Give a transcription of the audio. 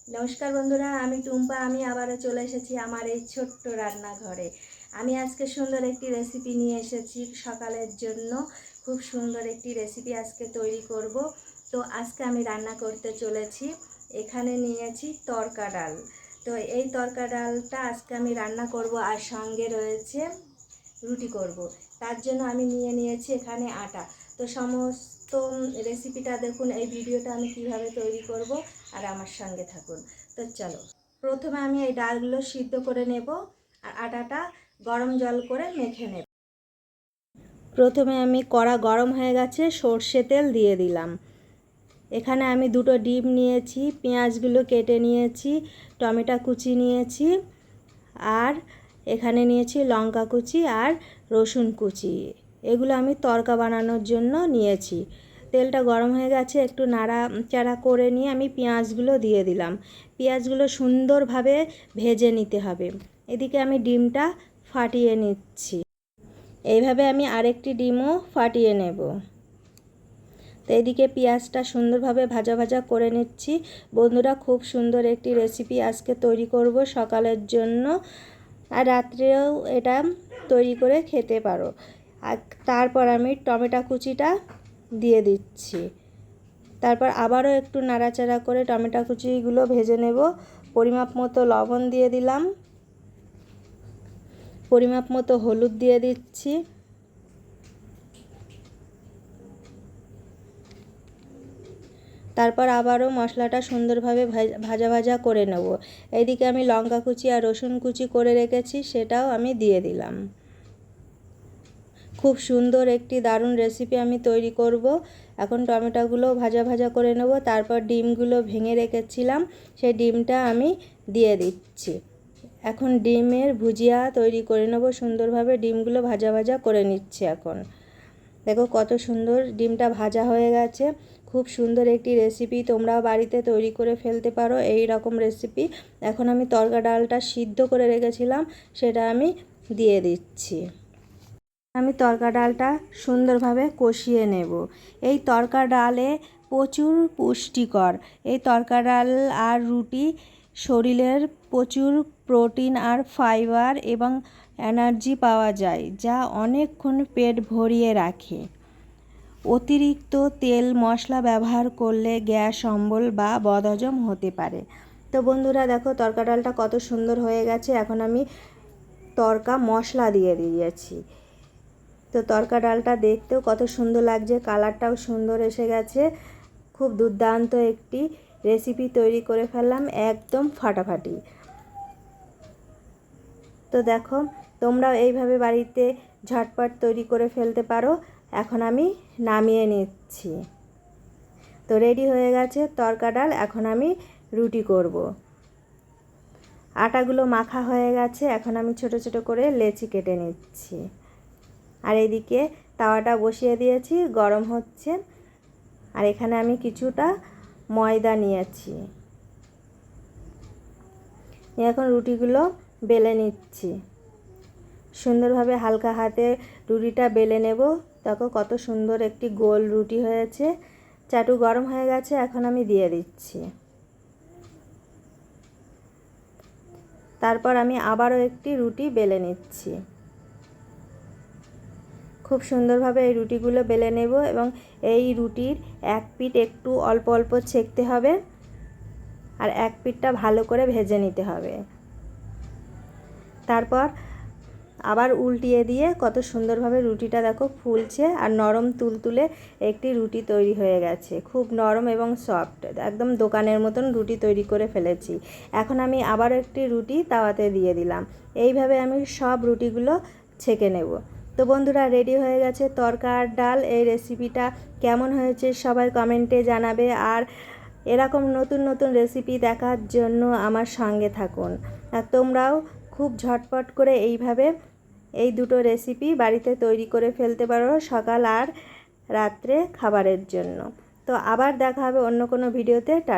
নমস্কার বন্ধুরা, আমি টুম্পা। আমি আবারও চলে এসেছি আমার এই ছোট্ট রান্নাঘরে। আমি আজকে সুন্দর একটি রেসিপি নিয়ে এসেছি সকালের জন্য। খুব সুন্দর একটি রেসিপি আজকে তৈরি করব। তো আজকে আমি রান্না করতে চলেছি। এখানে নিয়েছি তরকা ডাল। তো এই তরকা ডালটা আজকে আমি রান্না করব, আর সঙ্গে রয়েছে রুটি করব। তার জন্য আমি নিয়েছি এখানে আটা। তো সমস্ত রেসিপিটা দেখুন, এই ভিডিওটা আমি কিভাবে তৈরি করব, আর আমার সঙ্গে থাকুন। তো চলো, প্রথমে আমি এই ডালগুলো সিদ্ধ করে নেব, আর আটাটা গরম জল করে মেখে নেব। প্রথমে আমি কড়া গরম হয়ে গেছে, সর্ষে তেল দিয়ে দিলাম। এখানে আমি দুটো ডিম নিয়েছি, পেঁয়াজগুলো কেটে নিয়েছি, টমেটো কুচি নিয়েছি, আর এখানে নিয়েছি লঙ্কা কুচি আর রসুন কুচি। এগুলো আমি তরকা বানানোর জন্য নিয়েছি। তেলটা গরম হয়ে গেছে, একটু নাড়াচাড়া করে নিয়ে আমি পেঁয়াজগুলো দিয়ে দিলাম। পেঁয়াজগুলো সুন্দরভাবে ভেজে নিতে হবে। এদিকে আমি ডিমটা ফাটিয়ে নিচ্ছি। এইভাবে আমি আরেকটি ডিমও ফাটিয়ে নেব। তো এদিকে পেঁয়াজটা সুন্দরভাবে ভাজা ভাজা করে নিচ্ছি। বন্ধুরা, খুব সুন্দর একটি রেসিপি আজকে তৈরি করব সকালের জন্য, আর রাত্রেও এটা তৈরি করে খেতে পারো। আর তারপর আমি টমেটো কুচিটা দিয়ে দিচ্ছি। তারপর আবারও একটু নাড়াচাড়া করে টমেটো কুচিগুলো ভেজে নেব। পরিমাপ মতো লবণ দিয়ে দিলাম, পরিমাপ মতো হলুদ দিয়ে দিচ্ছি। তারপর আবারও মশলাটা সুন্দরভাবে ভাজা ভাজা করে নেব। এইদিকে আমি লঙ্কা কুচি আর রসুন কুচি করে রেখেছি, সেটাও আমি দিয়ে দিলাম। খুব সুন্দর একটি দারুণ রেসিপি আমি তৈরি করব। এখন টমেটোগুলো ভাজা ভাজা করে নেব। তারপর ডিমগুলো ভেঙে রেখেছিলাম, সেই ডিমটা আমি দিয়ে দিচ্ছি। এখন ডিমের ভুজিয়া তৈরি করে নেব সুন্দরভাবে। ডিমগুলো ভাজা ভাজা করে নিচ্ছি। এখন দেখো কত সুন্দর ডিমটা ভাজা হয়ে গেছে। খুব সুন্দর একটি রেসিপি, তোমরাও বাড়িতে তৈরি করে ফেলতে পারো এই রকম রেসিপি। এখন আমি তরকা ডালটা সিদ্ধ করে রেখেছিলাম, সেটা আমি দিয়ে দিচ্ছি। আমি তরকা ডালটা সুন্দরভাবে কষিয়ে নেব। এই তরকা ডালে প্রচুর পুষ্টিকর। এই তরকা ডাল আর রুটি শরীরের প্রচুর প্রোটিন আর ফাইবার এবং এনার্জি পাওয়া যায়, যা অনেকক্ষণ পেট ভরিয়ে রাখে। অতিরিক্ত তেল মশলা ব্যবহার করলে গ্যাস, অম্বল বা বদহজম হতে পারে। তো বন্ধুরা দেখো, তরকা ডালটা কত সুন্দর হয়ে গেছে। এখন আমি তরকা মশলা দিয়ে দিয়েছি। তো তরকা ডালটা দেখতেও কত সুন্দর লাগছে, কালারটাও সুন্দর এসে গেছে। খুব দুর্দান্ত একটি রেসিপি তৈরি করে ফেললাম, একদম ফাটাফাটি। তো দেখো, তোমরাও এইভাবে বাড়িতে ঝটপট তৈরি করে ফেলতে পারো। এখন আমি নামিয়ে নিচ্ছি। তো রেডি হয়ে গেছে তরকা ডাল। এখন আমি রুটি করব। আটাগুলো মাখা হয়ে গেছে, এখন আমি ছোট ছোট করে লেচি কেটে নিচ্ছি। আর এদিকে তাওয়াটা বসিয়ে দিয়েছি, গরম হচ্ছে। আর এখানে আমি কিছুটা ময়দা নিয়েছি। এখন রুটিগুলো বেলে নিচ্ছি। সুন্দরভাবে হালকা হাতে রুটিটা বেলে নেব। দেখো কত সুন্দর একটি গোল রুটি হয়েছে। চাটু গরম হয়ে গেছে, এখন আমি দিয়ে দিচ্ছি। তারপর আমি আবারও একটি রুটি বেলে নিচ্ছি। খুব সুন্দরভাবে এই রুটিগুলো বেলে নেব, এবং এই রুটির এক পিঠ একটু অল্প অল্প সেঁকতে হবে, আর এক পিঠটা ভালো করে ভেজে নিতে হবে। তারপর আবার উল্টিয়ে দিয়ে কত সুন্দরভাবে রুটিটা দেখো ফুলছে, আর নরম তুলতুলে একটি রুটি তৈরি হয়ে গেছে। খুব নরম এবং সফট, একদম দোকানের মতন রুটি তৈরি করে ফেলেছি। এখন আমি আবার একটি রুটি তাওয়াতে দিয়ে দিলাম। এইভাবে আমি সব রুটিগুলো ছেঁকে নেব। তো বন্ধুরা, রেডি হয়ে গেছে তরকা আর ডাল। এই রেসিপিটা কেমন হয়েছে সবাই কমেন্টে জানাবে, আর এরকম নতুন নতুন রেসিপি দেখার জন্য আমার সঙ্গে থাকুন। আর তোমরাও খুব ঝটপট করে এইভাবে এই দুটো রেসিপি বাড়িতে তৈরি করে ফেলতে পারো সকাল আর রাত্রে খাবারের জন্য। তো আবার দেখা হবে অন্য কোনো ভিডিওতে। টাটা।